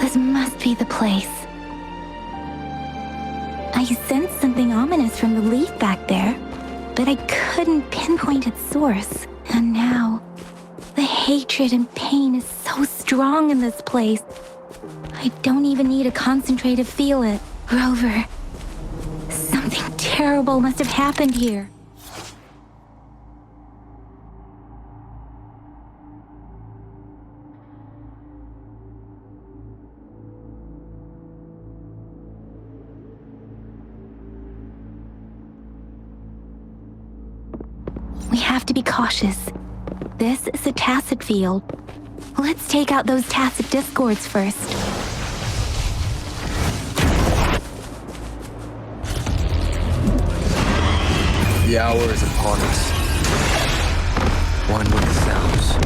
This must be the place. I sensed something ominous from the leaf back there, but I couldn't pinpoint its source. And now, the hatred and pain is so strong in this place. I don't even need to concentrate to feel it. Rover, something terrible must have happened here. We have to be cautious. This is a tacit field. Let's take out those tacit discords first. The hour is upon us. One with the sounds.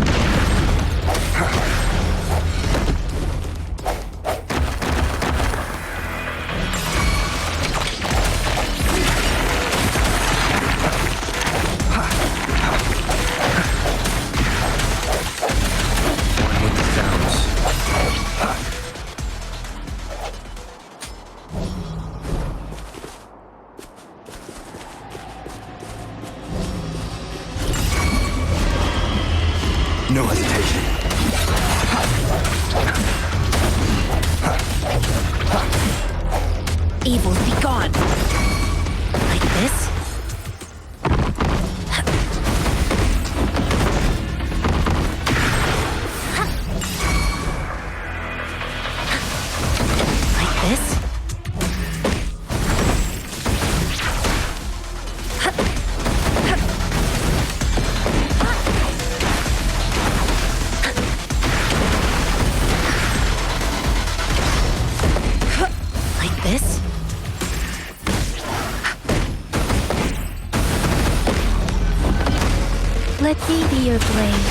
No hesitation. Evils be gone. Like this? Like this? This? Let me be your blade.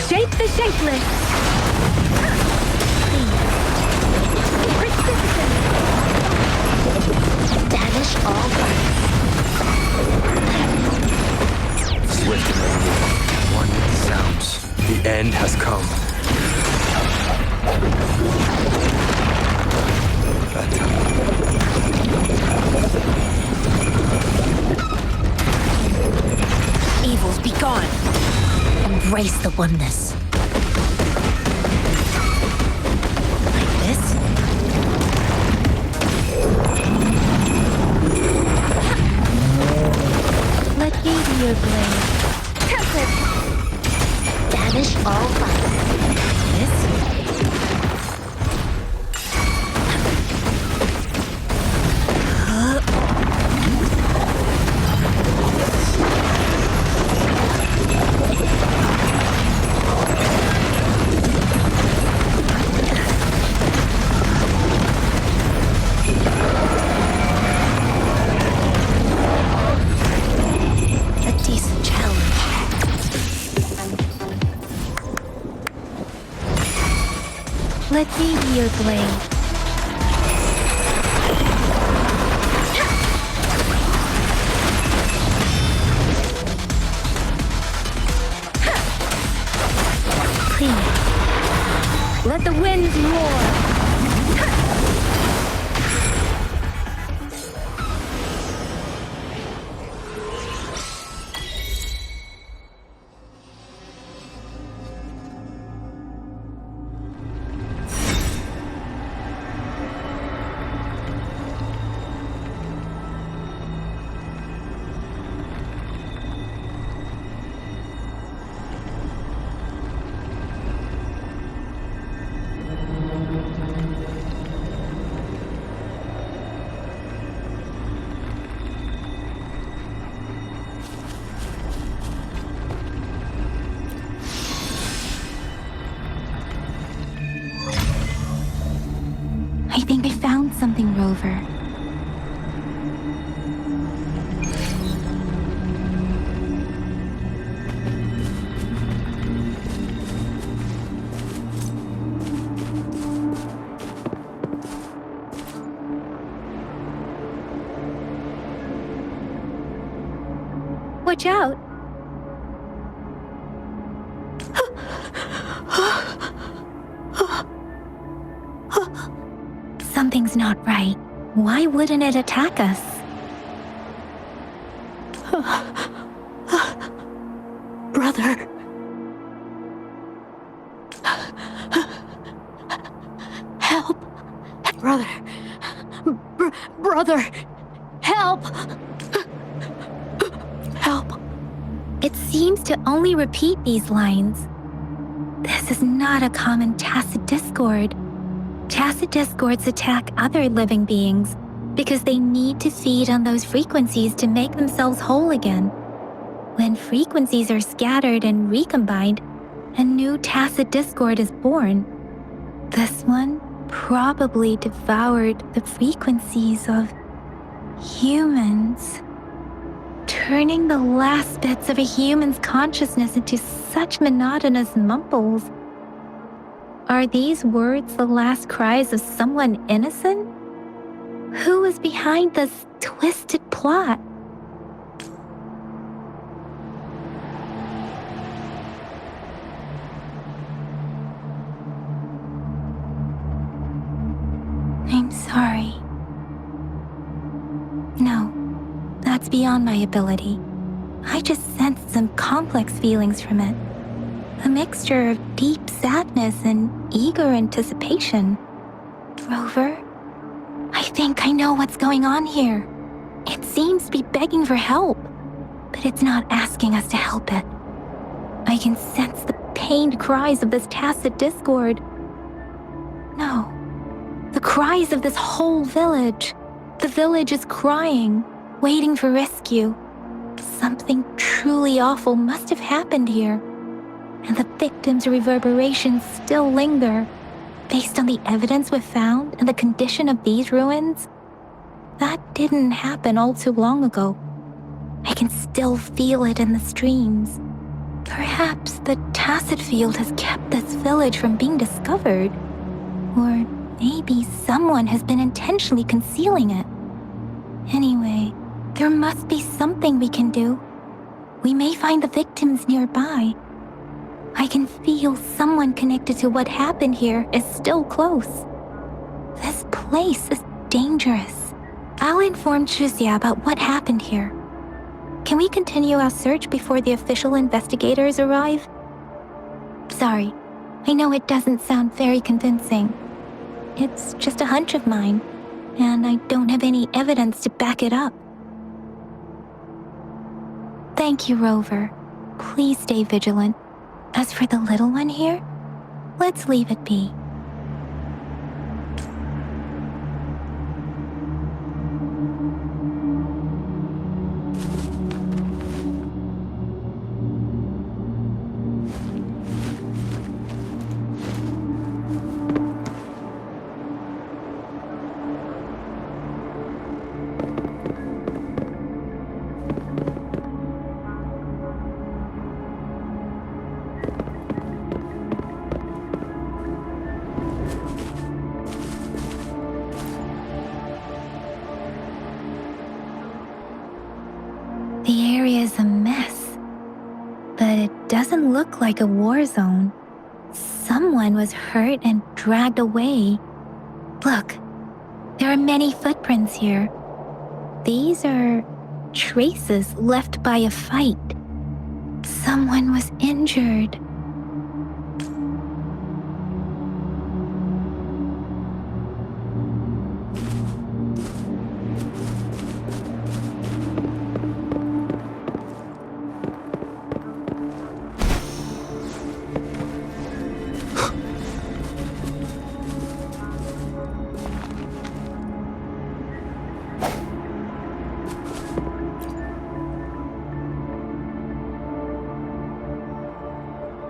Shape the shapeless! Banish all violence. Swift and resolute. One with the sounds. The end has come. Evils be gone. Embrace the oneness. Like this? Let me be your blade. Tempest! Banish all violence. This? Let me be your blade. Please, let the winds roar. I think I found something, Rover. watch out. Something's not right. Why wouldn't it attack us? Brother. Help. Brother. Brother. Help. Help. It seems to only repeat these lines. This is not a common tacit discord. Tacit discords attack other living beings because they need to feed on those frequencies to make themselves whole again. When frequencies are scattered and recombined, a new tacit discord is born. This one probably devoured the frequencies of humans, turning the last bits of a human's consciousness into such monotonous mumbles. Are these words the last cries of someone innocent? Who is behind this twisted plot? I'm sorry. No, that's beyond my ability. I just sensed some complex feelings from it. A mixture of deep sadness and eager anticipation. Rover, I think I know what's going on here. It seems to be begging for help, but it's not asking us to help it. I can sense the pained cries of this tacit discord. No, the cries of this whole village. The village is crying, waiting for rescue. Something truly awful must have happened here, and the victims' reverberations still linger. Based on the evidence we've found and the condition of these ruins, that didn't happen all too long ago. I can still feel it in the streams. Perhaps the tacit field has kept this village from being discovered. Or maybe someone has been intentionally concealing it. Anyway, there must be something we can do. We may find the victims nearby. I can feel someone connected to what happened here is still close. This place is dangerous. I'll inform Chuzia about what happened here. Can we continue our search before the official investigators arrive? Sorry, I know it doesn't sound very convincing. It's just a hunch of mine, and I don't have any evidence to back it up. Thank you, Rover. Please stay vigilant. As for the little one here, let's leave it be. The area is a mess, but it doesn't look like a war zone. Someone was hurt and dragged away. Look, there are many footprints here. These are traces left by a fight. Someone was injured.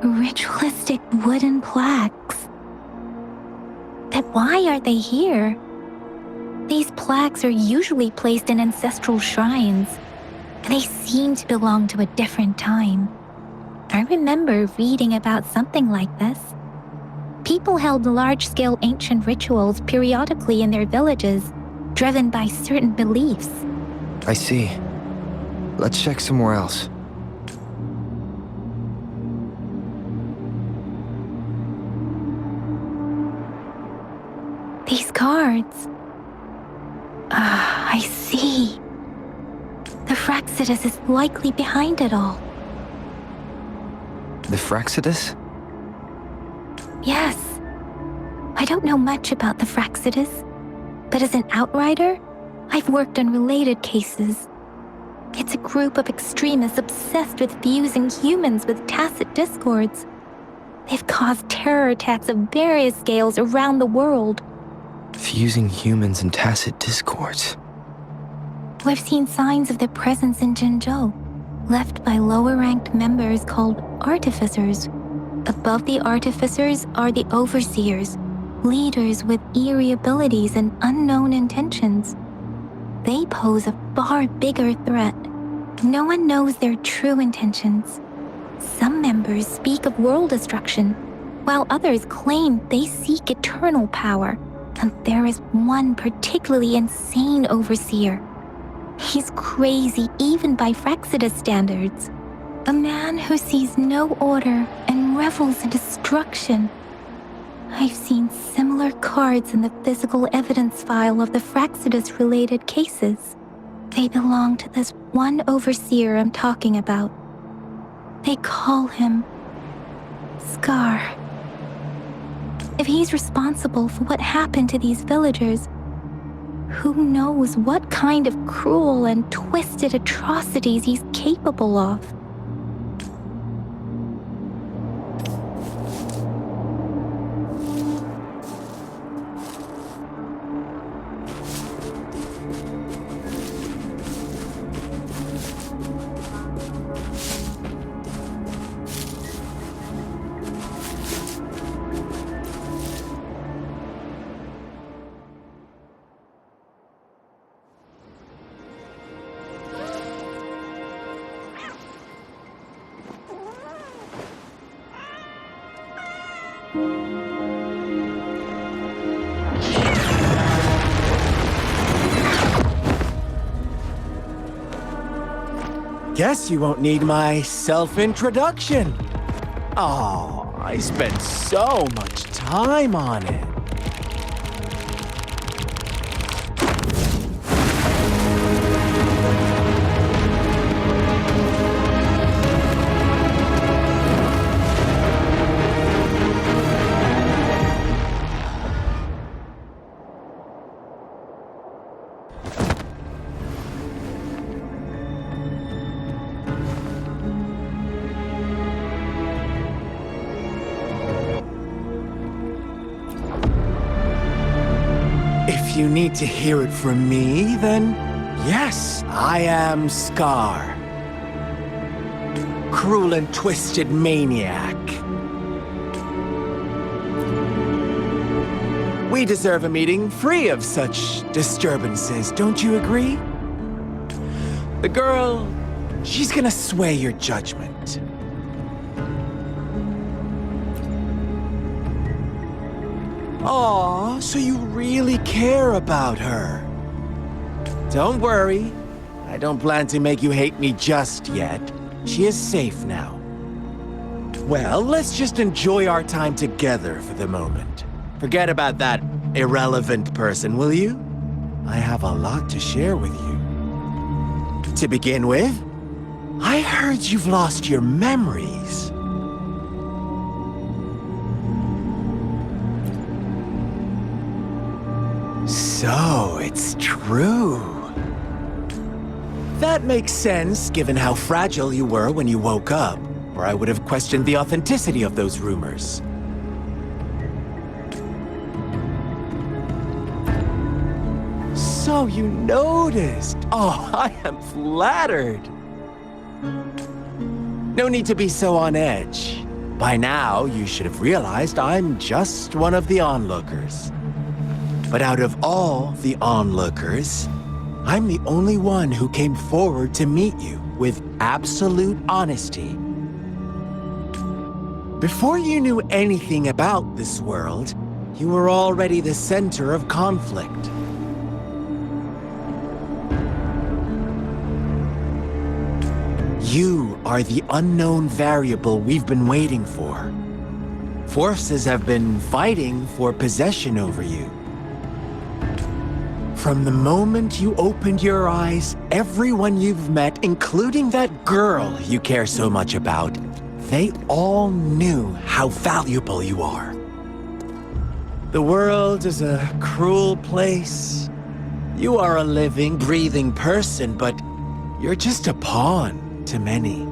Ritualistic wooden plaques. But why are they here? These plaques are usually placed in ancestral shrines, and they seem to belong to a different time. I remember reading about something like this. People held large-scale ancient rituals periodically in their villages, driven by certain beliefs. I see. Let's check somewhere else. cards. Ah, I see. The Fraxidus is likely behind it all. The Fraxidus? Yes. I don't know much about the Fraxidus, but as an outrider, I've worked on related cases. It's a group of extremists obsessed with fusing humans with tacit discords. They've caused terror attacks of various scales around the world. Fusing humans and tacit discords. We've seen signs of their presence in Jinzhou, left by lower-ranked members called artificers. Above the artificers are the overseers, leaders with eerie abilities and unknown intentions. They pose a far bigger threat. No one knows their true intentions. Some members speak of world destruction, while others claim they seek eternal power. And there is one particularly insane overseer. He's crazy even by Fraxidus standards. A man who sees no order and revels in destruction. I've seen similar cards in the physical evidence file of the Fraxidus-related cases. They belong to this one overseer I'm talking about. They call him Scar. If he's responsible for what happened to these villagers, who knows what kind of cruel and twisted atrocities he's capable of? Guess you won't need my self-introduction. Oh, I spent so much time on it. If you need to hear it from me, then yes, I am Scar. Cruel and twisted maniac. We deserve a meeting free of such disturbances, don't you agree? The girl, she's gonna sway your judgment. Aw, so you really care about her. Don't worry, I don't plan to make you hate me just yet. She is safe now. Well, let's just enjoy our time together for the moment. Forget about that irrelevant person, will you? I have a lot to share with you. To begin with, I heard you've lost your memories. So, it's true. That makes sense, given how fragile you were when you woke up, or I would have questioned the authenticity of those rumors. So you noticed. Oh, I am flattered. No need to be so on edge. By now, you should have realized I'm just one of the onlookers. But out of all the onlookers, I'm the only one who came forward to meet you with absolute honesty. Before you knew anything about this world, you were already the center of conflict. You are the unknown variable we've been waiting for. Forces have been fighting for possession over you. From the moment you opened your eyes, everyone you've met, including that girl you care so much about, they all knew how valuable you are. The world is a cruel place. You are a living, breathing person, but you're just a pawn to many.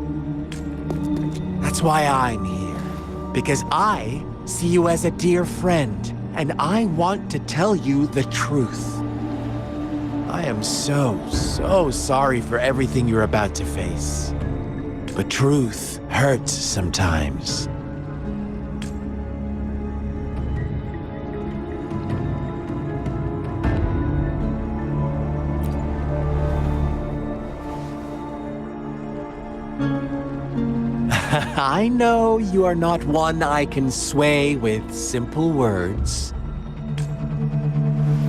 That's why I'm here, because I see you as a dear friend, and I want to tell you the truth. I am so sorry for everything you're about to face. But truth hurts sometimes. I know you are not one I can sway with simple words.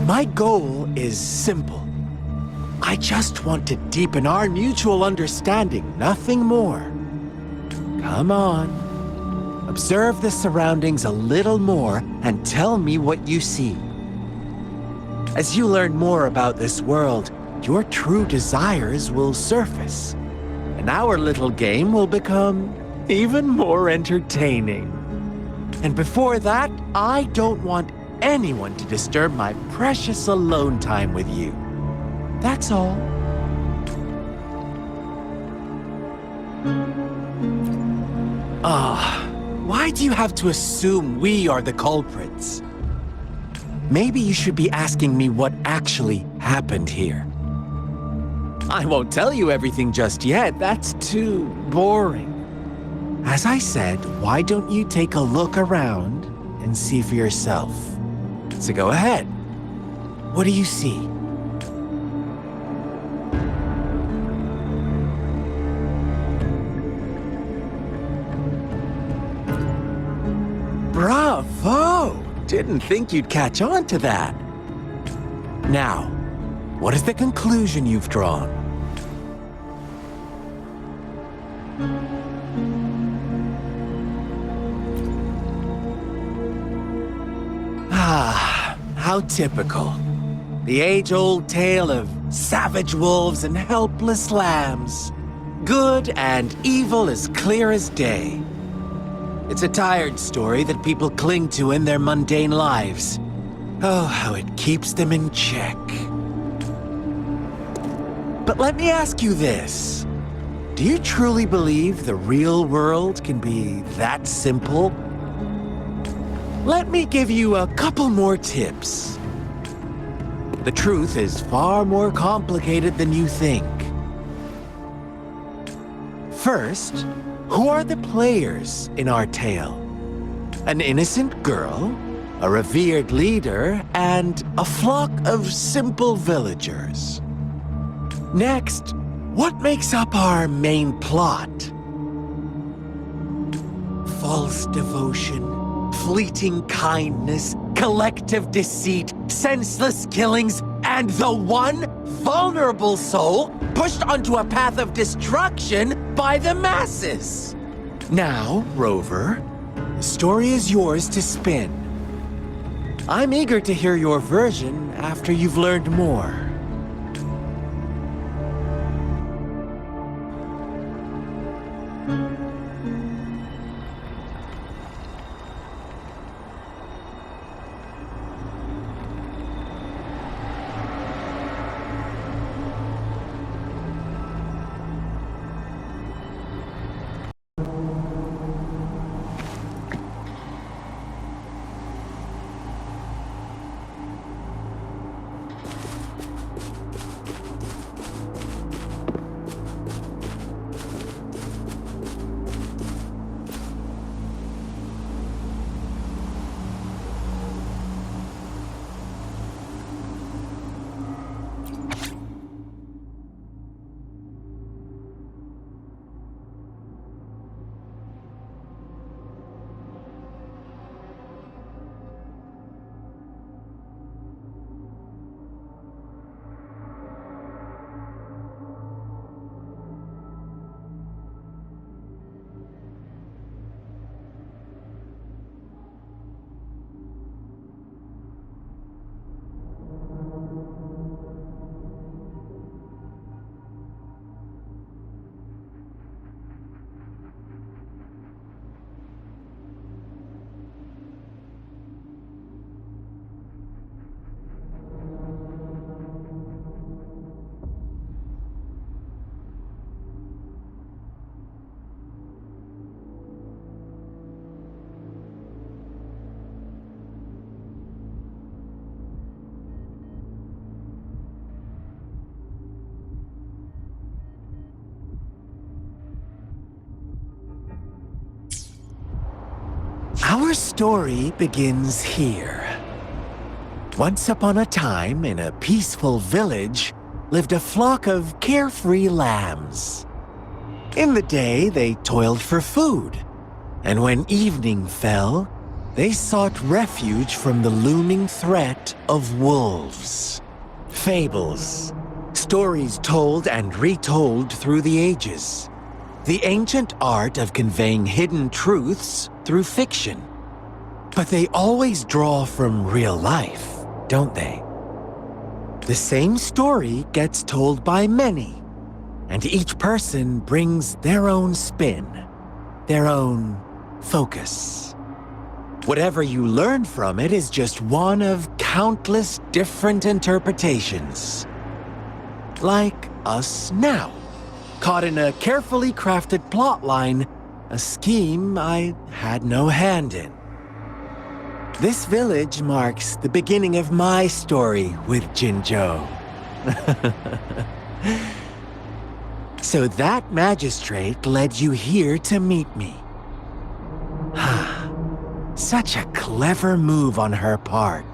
My goal is simple. I just want to deepen our mutual understanding, nothing more. Come on. Observe the surroundings a little more and tell me what you see. As you learn more about this world, your true desires will surface, and our little game will become even more entertaining. And before that, I don't want anyone to disturb my precious alone time with you. That's all. Why do you have to assume we are the culprits? Maybe you should be asking me what actually happened here. I won't tell you everything just yet, that's too boring. As I said, why don't you take a look around and see for yourself? So go ahead. What do you see? Bravo! Didn't think you'd catch on to that. Now, what is the conclusion you've drawn? How typical. The age-old tale of savage wolves and helpless lambs. Good and evil as clear as day. It's a tired story that people cling to in their mundane lives. Oh, how it keeps them in check. But let me ask you this. Do you truly believe the real world can be that simple? Let me give you a couple more tips. The truth is far more complicated than you think. First, who are the players in our tale? An innocent girl, a revered leader, and a flock of simple villagers. Next, what makes up our main plot? False devotion, fleeting kindness, collective deceit, senseless killings, and the one vulnerable soul pushed onto a path of destruction by the masses. Now, Rover, the story is yours to spin. I'm eager to hear your version after you've learned more. Our story begins here. Once upon a time, in a peaceful village, lived a flock of carefree lambs. In the day, they toiled for food, and when evening fell, they sought refuge from the looming threat of wolves. Fables, stories told and retold through the ages. The ancient art of conveying hidden truths through fiction. But they always draw from real life, don't they? The same story gets told by many, and each person brings their own spin, their own focus. Whatever you learn from it is just one of countless different interpretations. Like us now, caught in a carefully crafted plotline, a scheme I had no hand in. This village marks the beginning of my story with Jinzhou. So that magistrate led you here to meet me. Such a clever move on her part.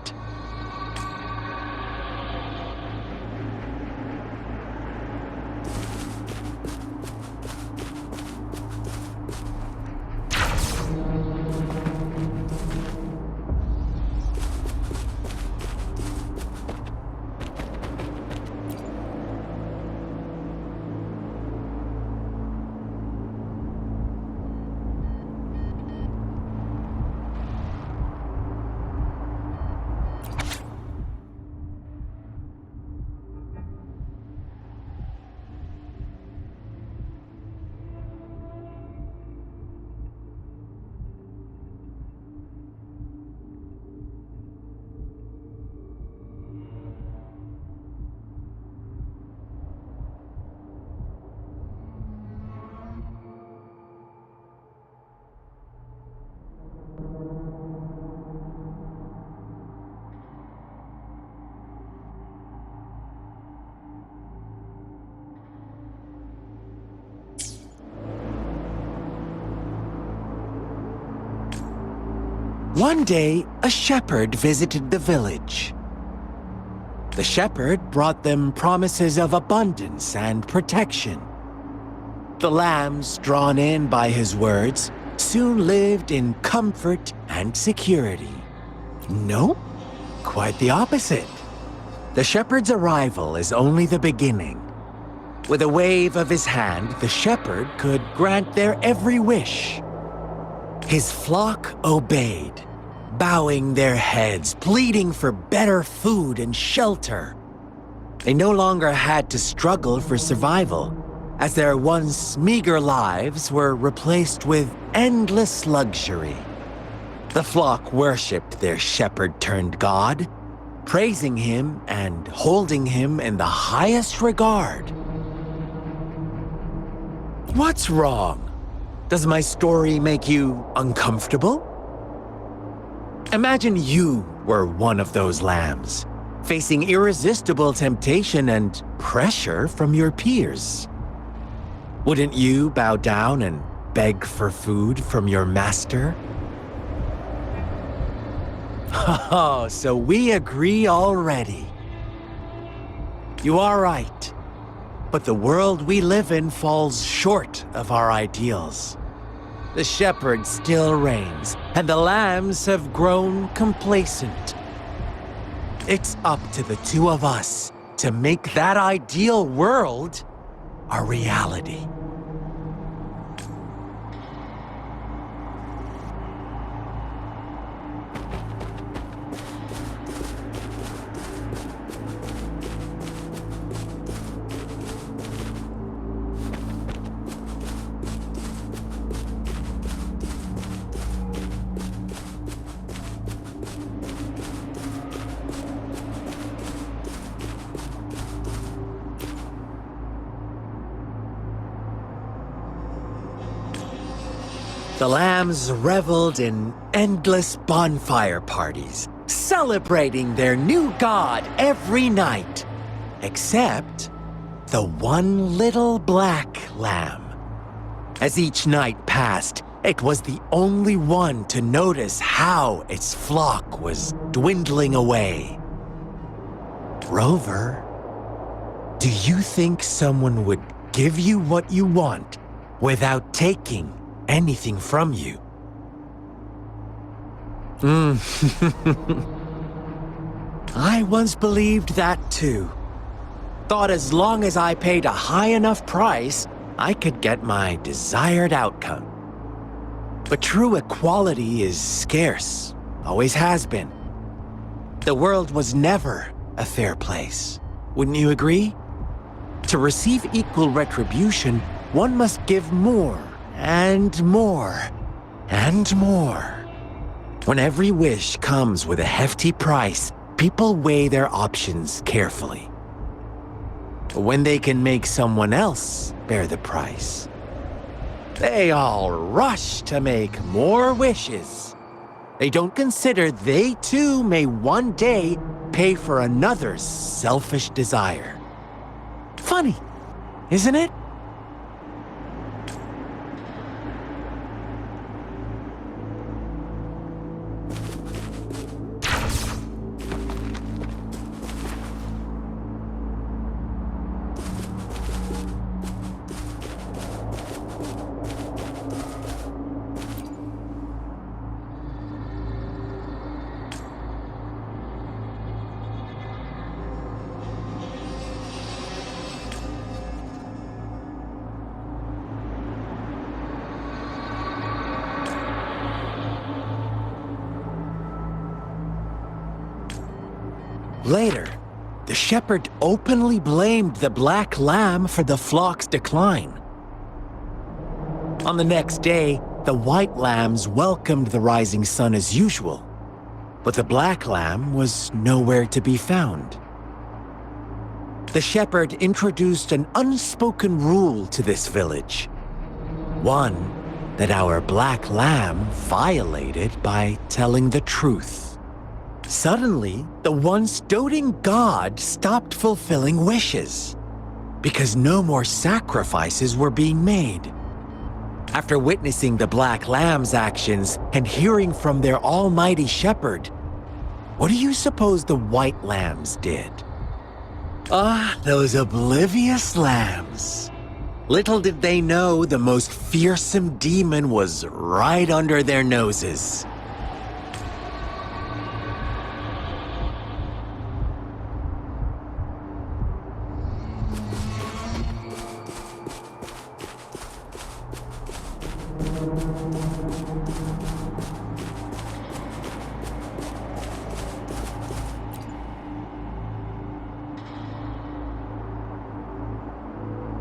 One day, a shepherd visited the village. The shepherd brought them promises of abundance and protection. The lambs, drawn in by his words, soon lived in comfort and security. Nope, quite the opposite. The shepherd's arrival is only the beginning. With a wave of his hand, the shepherd could grant their every wish. His flock obeyed, bowing their heads, pleading for better food and shelter. They no longer had to struggle for survival, as their once meager lives were replaced with endless luxury. The flock worshipped their shepherd-turned-god, praising him and holding him in the highest regard. What's wrong? Does my story make you uncomfortable? Imagine you were one of those lambs, facing irresistible temptation and pressure from your peers. Wouldn't you bow down and beg for food from your master? Oh, so we agree already. You are right, but the world we live in falls short of our ideals. The shepherd still reigns, and the lambs have grown complacent. It's up to the two of us to make that ideal world a reality. The lambs reveled in endless bonfire parties, celebrating their new god every night, except the one little black lamb. As each night passed, It was the only one to notice how its flock was dwindling away. Rover, do you think someone would give you what you want without taking anything from you? I once believed that too. Thought as long as I paid a high enough price, I could get my desired outcome. But true equality is scarce, always has been. The world was never a fair place. Wouldn't you agree? To receive equal retribution, one must give more and more and more. When every wish comes with a hefty price, people weigh their options carefully. When they can make someone else bear the price, they all rush to make more wishes. They don't consider they too may one day pay for another's selfish desire. Funny, isn't it? Later, the shepherd openly blamed the black lamb for the flock's decline. On the next day, the white lambs welcomed the rising sun as usual, but the black lamb was nowhere to be found. The shepherd introduced an unspoken rule to this village, one that our black lamb violated by telling the truth. Suddenly, the once doting god stopped fulfilling wishes because no more sacrifices were being made. After witnessing the black lamb's actions and hearing from their almighty shepherd, what do you suppose the white lambs did? Ah, those oblivious lambs. Little did they know the most fearsome demon was right under their noses.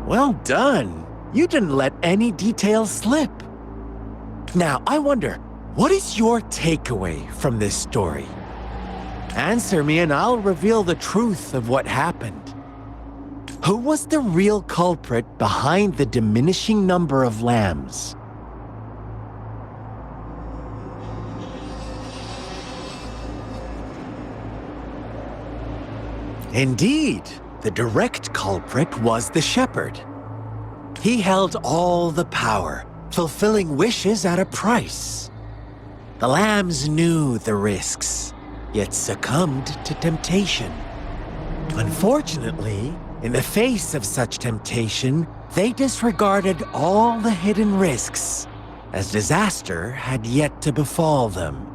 Well done. You didn't let any details slip. Now, I wonder, what is your takeaway from this story? Answer me and I'll reveal the truth of what happened. Who was the real culprit behind the diminishing number of lambs? Indeed, the direct culprit was the shepherd. He held all the power, fulfilling wishes at a price. The lambs knew the risks, yet succumbed to temptation. Unfortunately, in the face of such temptation, they disregarded all the hidden risks, as disaster had yet to befall them.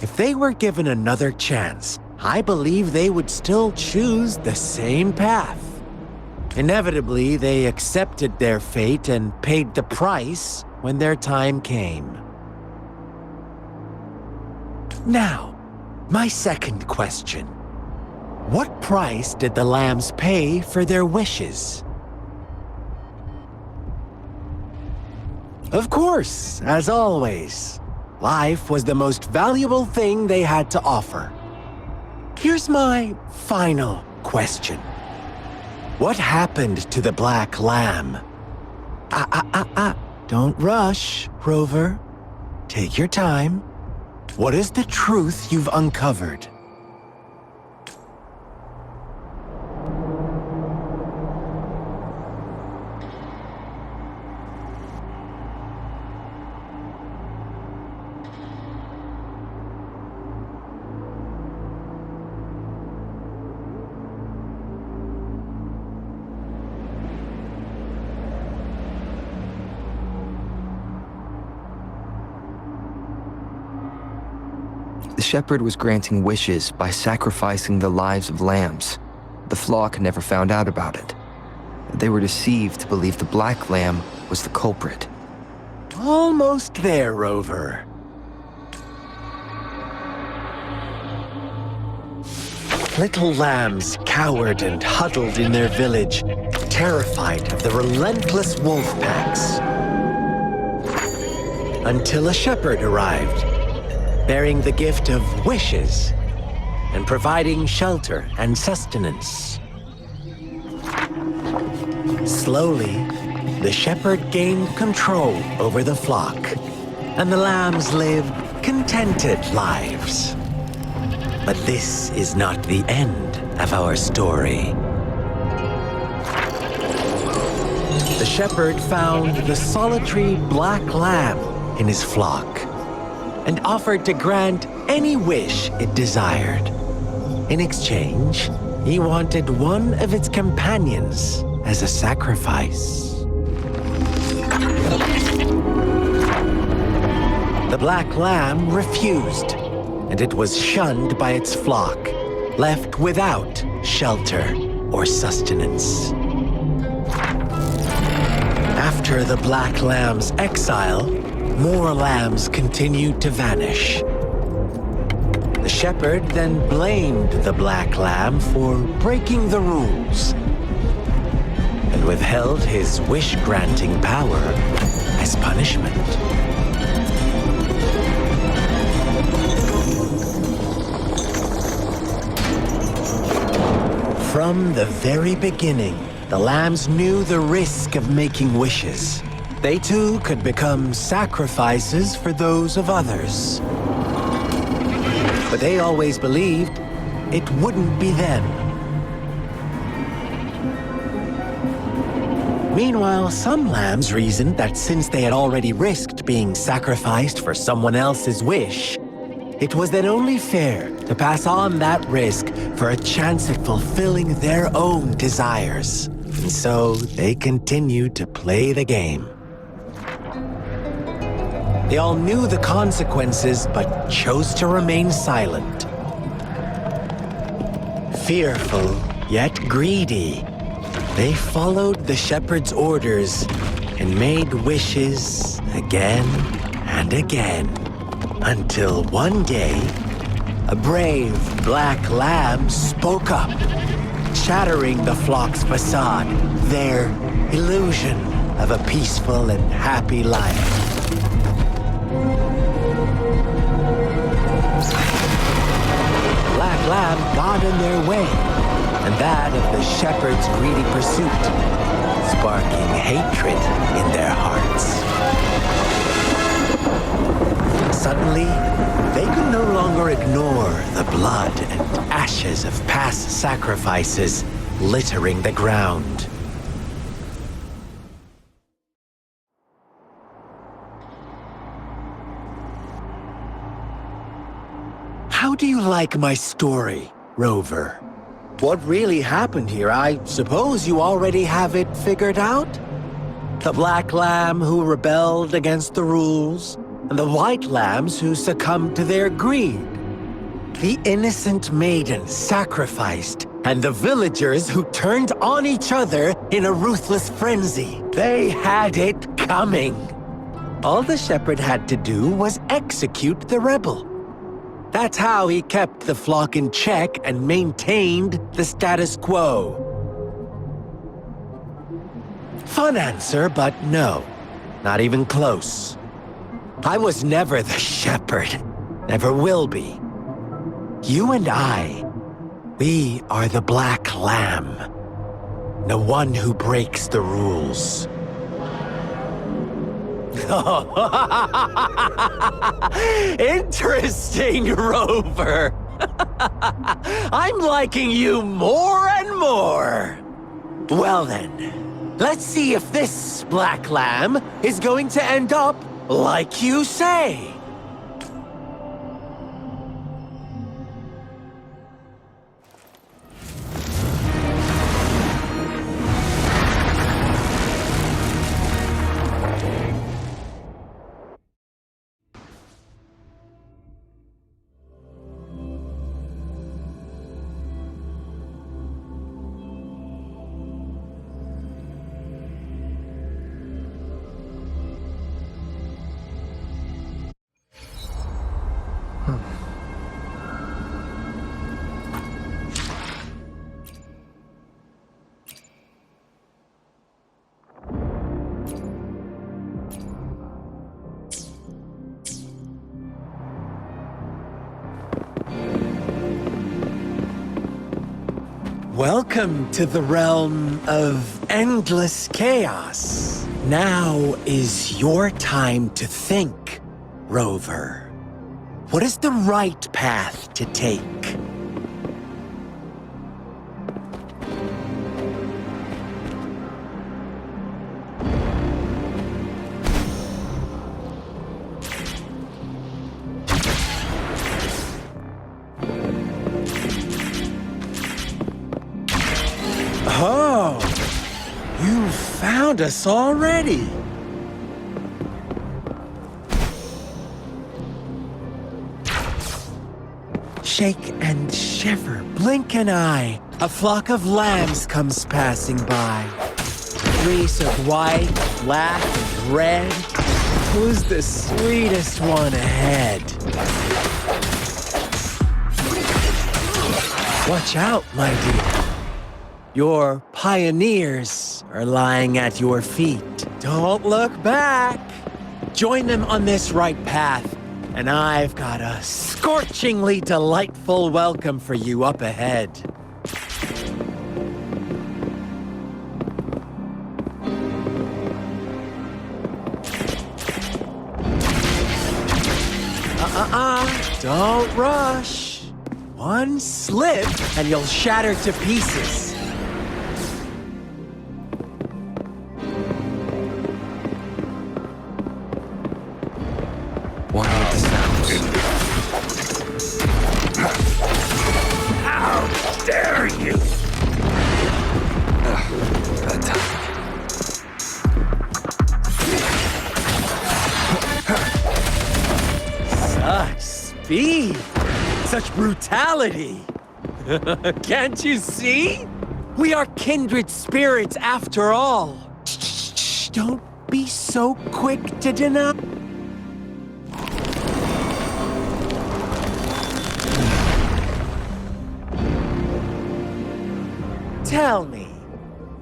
If they were given another chance, I believe they would still choose the same path. Inevitably, they accepted their fate and paid the price when their time came. Now, my second question. What price did the lambs pay for their wishes? Of course, as always, life was the most valuable thing they had to offer. Here's my final question. What happened to the black lamb? Don't rush, Rover. Take your time. What is the truth you've uncovered? The shepherd was granting wishes by sacrificing the lives of lambs. The flock never found out about it. They were deceived to believe the black lamb was the culprit. Almost there, Rover. Little lambs cowered and huddled in their village, terrified of the relentless wolf packs. Until a shepherd arrived, bearing the gift of wishes and providing shelter and sustenance. Slowly, the shepherd gained control over the flock, and the lambs lived contented lives. But this is not the end of our story. The shepherd found the solitary black lamb in his flock and offered to grant any wish it desired. In exchange, he wanted one of its companions as a sacrifice. The black lamb refused, and it was shunned by its flock, left without shelter or sustenance. After the black lamb's exile, more lambs continued to vanish. The shepherd then blamed the black lamb for breaking the rules and withheld his wish-granting power as punishment. From the very beginning, the lambs knew the risk of making wishes. They too could become sacrifices for those of others. But they always believed it wouldn't be them. Meanwhile, some lambs reasoned that since they had already risked being sacrificed for someone else's wish, it was then only fair to pass on that risk for a chance at fulfilling their own desires. And so they continued to play the game. They all knew the consequences, but chose to remain silent. Fearful, yet greedy, they followed the shepherd's orders and made wishes again and again, until one day, a brave black lamb spoke up, shattering the flock's facade, their illusion of a peaceful and happy life. Black lamb got in their way, and that of the shepherd's greedy pursuit, sparking hatred in their hearts. Suddenly, they could no longer ignore the blood and ashes of past sacrifices littering the ground. How do you like my story, Rover? What really happened here? I suppose you already have it figured out? The black lamb who rebelled against the rules, and the white lambs who succumbed to their greed. The innocent maiden sacrificed, and the villagers who turned on each other in a ruthless frenzy. They had it coming. All the shepherd had to do was execute the rebel. That's how he kept the flock in check and maintained the status quo. Fun answer, but no, not even close. I was never the shepherd, never will be. You and I, we are the black lamb, the one who breaks the rules. Interesting, Rover. I'm liking you more and more. Well then, let's see if this black lamb is going to end up like you say. Welcome to the realm of endless chaos. Now is your time to think, Rover. What is the right path to take? Oh, you found us already. Shake and shiver, blink an eye. A flock of lambs comes passing by. Fleece of white, black, and red. Who's the sweetest one ahead? Watch out, my dear. Your pioneers are lying at your feet. Don't look back. Join them on this right path, and I've got a scorchingly delightful welcome for you up ahead. Don't rush. One slip, and you'll shatter to pieces. One with the sounds. How dare you! Bad time. Such speed! Such brutality! Can't you see? We are kindred spirits after all. Shh, don't be so quick to deny. Tell me,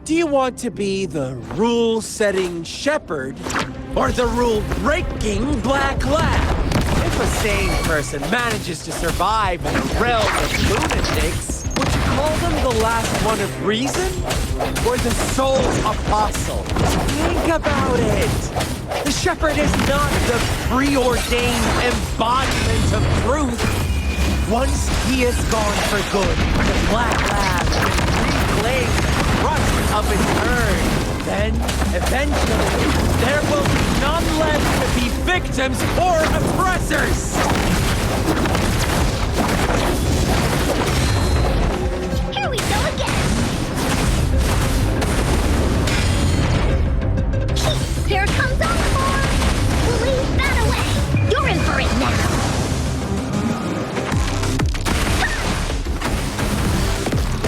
do you want to be the rule-setting shepherd or the rule-breaking black lab? If a sane person manages to survive in a realm of lunatics, would you call them the last one of reason? Or the sole apostle? Think about it! The shepherd is not the preordained embodiment of truth. Once he is gone for good, the black lab can reclaim the trust of its herd. Then, eventually, there will be none left to be victims or oppressors! Here we go again! Here comes all the more! Leave that away! You're in for it now!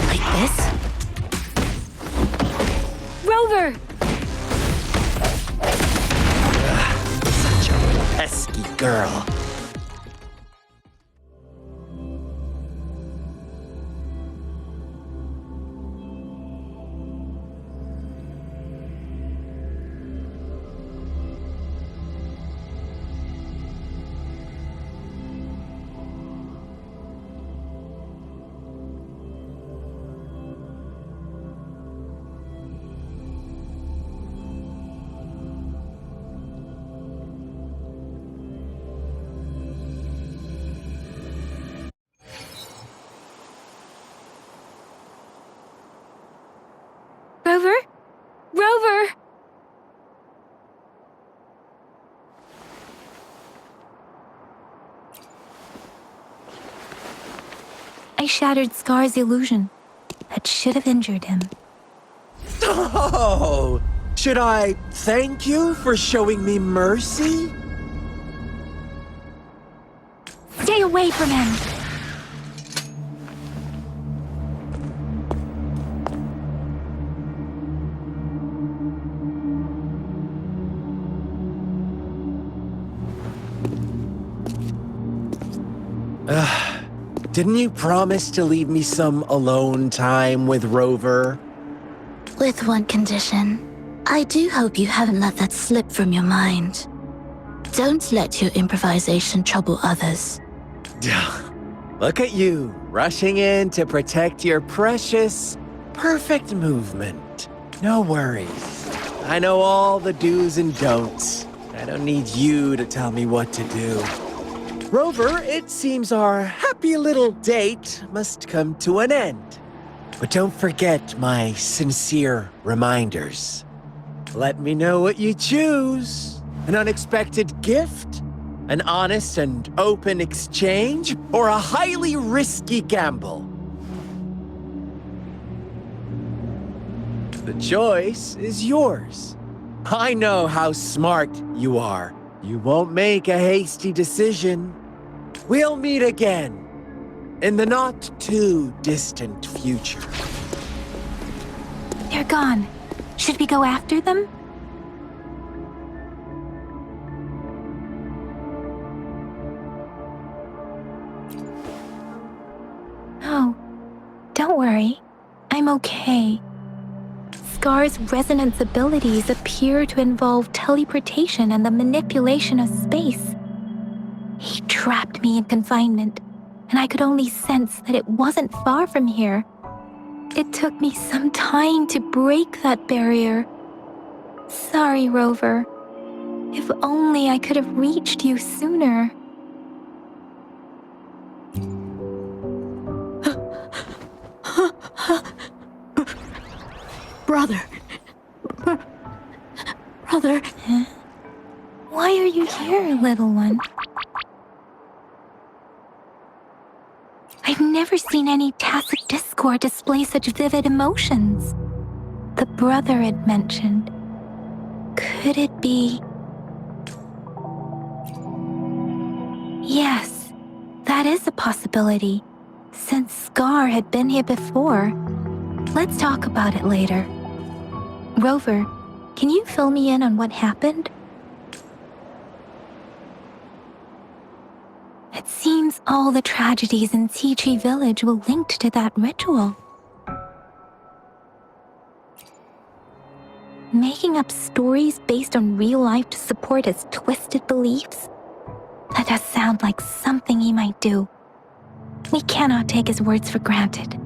Like this? Rover! Such a pesky girl. Rover? Rover! I shattered Scar's illusion. That should have injured him. Oh! Should I thank you for showing me mercy? Stay away from him! Didn't you promise to leave me some alone time with Rover? With one condition. I do hope you haven't let that slip from your mind. Don't let your improvisation trouble others. Look at you, rushing in to protect your precious, perfect movement. No worries. I know all the do's and don'ts. I don't need you to tell me what to do. Rover, it seems our happy little date must come to an end. But don't forget my sincere reminders. Let me know what you choose. An unexpected gift? An honest and open exchange? Or a highly risky gamble? The choice is yours. I know how smart you are. You won't make a hasty decision. We'll meet again in the not-too-distant future. They're gone. Should we go after them? Oh, don't worry. I'm okay. Scar's resonance abilities appear to involve teleportation and the manipulation of space. He trapped me in confinement, and I could only sense that it wasn't far from here. It took me some time to break that barrier. Sorry, Rover. If only I could have reached you sooner. Brother. Brother. Huh? Why are you here, little one? I've never seen any tacit discord display such vivid emotions. The brother had mentioned. Could it be? Yes, that is a possibility. Since Scar had been here before. Let's talk about it later. Rover, can you fill me in on what happened? It seems all the tragedies in Tea Tree Village were linked to that ritual. Making up stories based on real life to support his twisted beliefs? That does sound like something he might do. We cannot take his words for granted.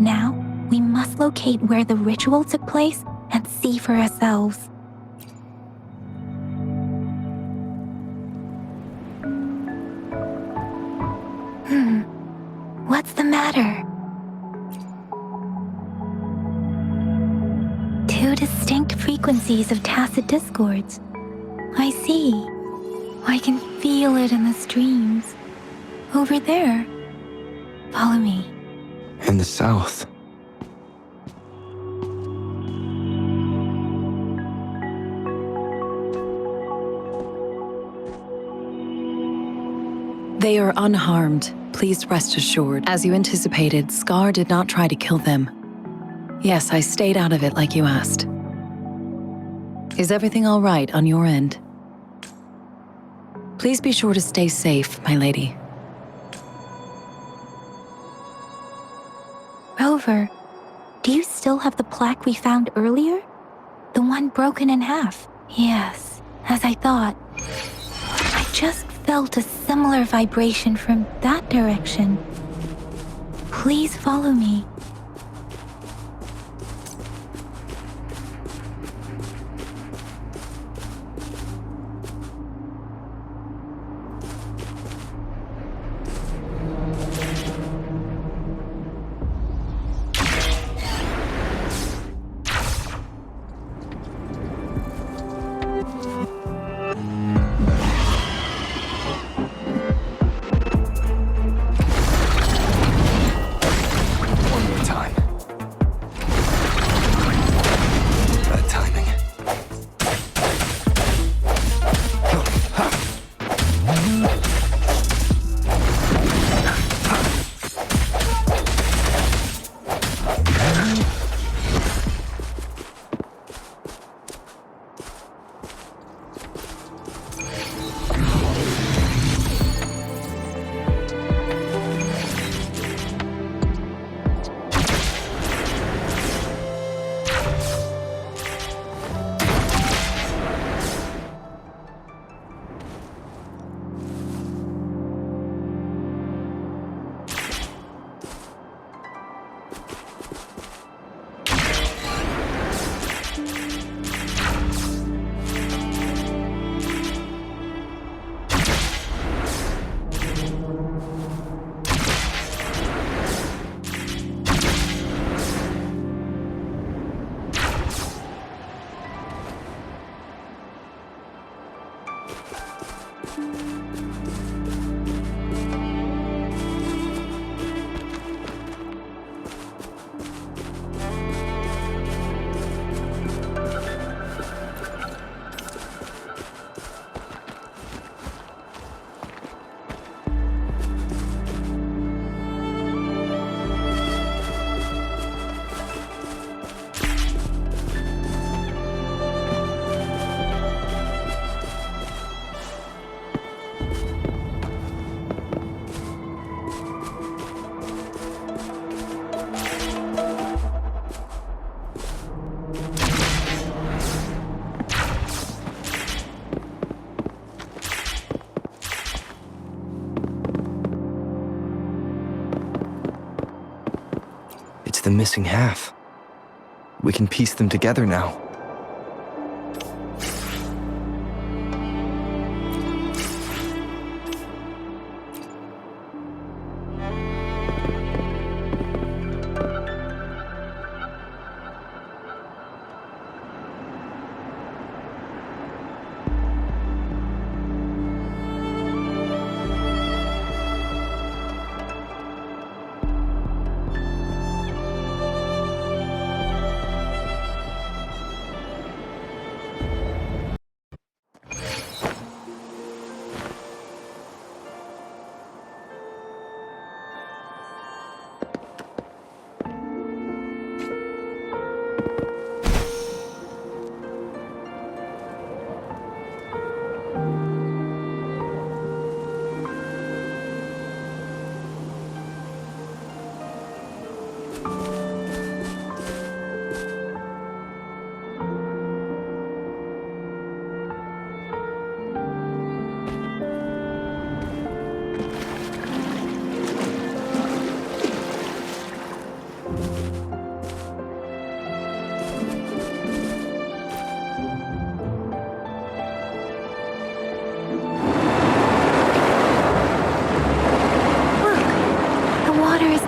Now, we must locate where the ritual took place and see for ourselves. What's the matter? Two distinct frequencies of tacit discords. I see. I can feel it in the streams. Over there. Follow me. In the south. They are unharmed. Please rest assured. As you anticipated, Scar did not try to kill them. Yes, I stayed out of it like you asked. Is everything all right on your end? Please be sure to stay safe, my lady. Rover, do you still have the plaque we found earlier? The one broken in half? Yes, as I thought. I just felt a similar vibration from that direction. Please follow me. It's the missing half. We can piece them together now.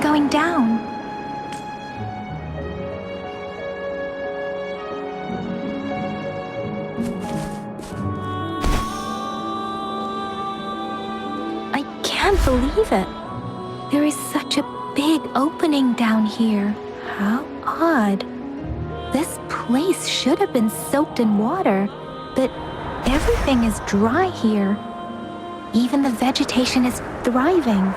Going down. I can't believe it. There is such a big opening down here. How odd. This place should have been soaked in water, but everything is dry here. Even the vegetation is thriving.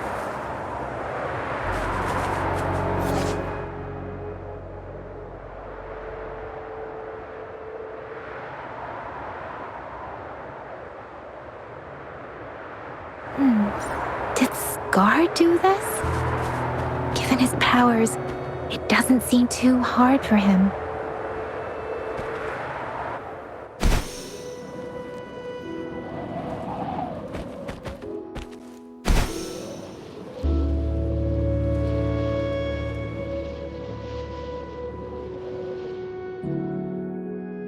Did Scar do this? Given his powers, it doesn't seem too hard for him.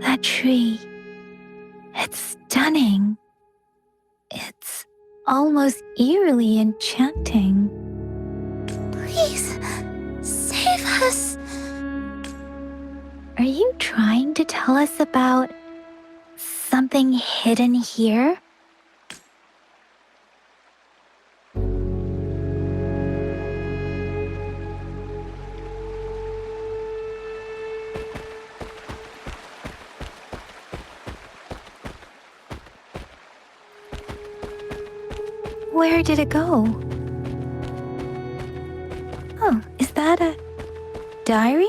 That tree, it's stunning. It's almost eerily enchanting. Please, save us. Are you trying to tell us about something hidden here? Where did it go? Oh, is that a diary?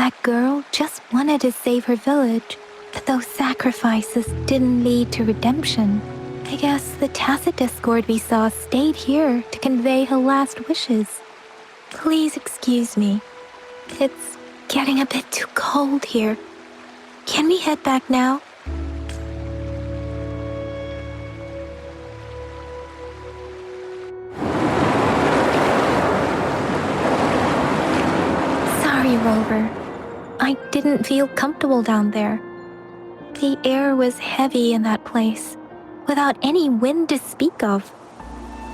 That girl just wanted to save her village, but those sacrifices didn't lead to redemption. I guess the tacit discord we saw stayed here to convey her last wishes. Please excuse me. It's getting a bit too cold here. Can we head back now? Sorry, Rover. I didn't feel comfortable down there. The air was heavy in that place, without any wind to speak of.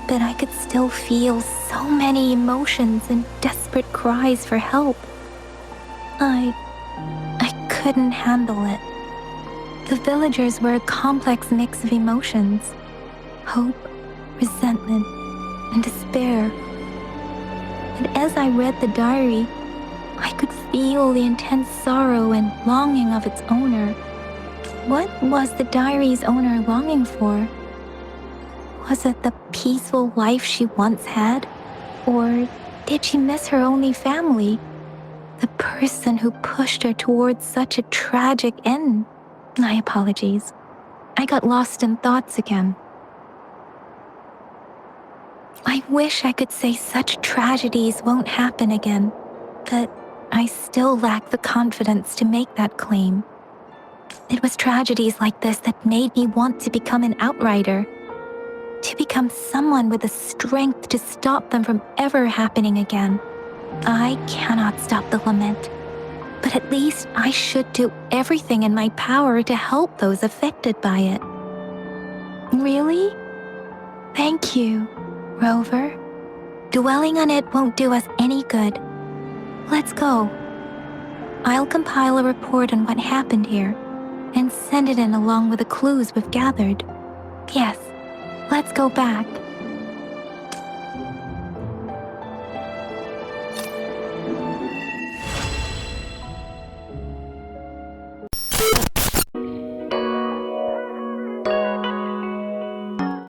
But I could still feel so many emotions and desperate cries for help. I couldn't handle it. The villagers were a complex mix of emotions: hope, resentment, and despair. And as I read the diary, I could feel the intense sorrow and longing of its owner. What was the diary's owner longing for? Was it the peaceful life she once had? Or did she miss her only family? The person who pushed her towards such a tragic end? My apologies. I got lost in thoughts again. I wish I could say such tragedies won't happen again, but I still lack the confidence to make that claim. It was tragedies like this that made me want to become an outrider, to become someone with the strength to stop them from ever happening again. I cannot stop the lament, but at least I should do everything in my power to help those affected by it. Really? Thank you, Rover. Dwelling on it won't do us any good. Let's go. I'll compile a report on what happened here and send it in along with the clues we've gathered. Yes, let's go back.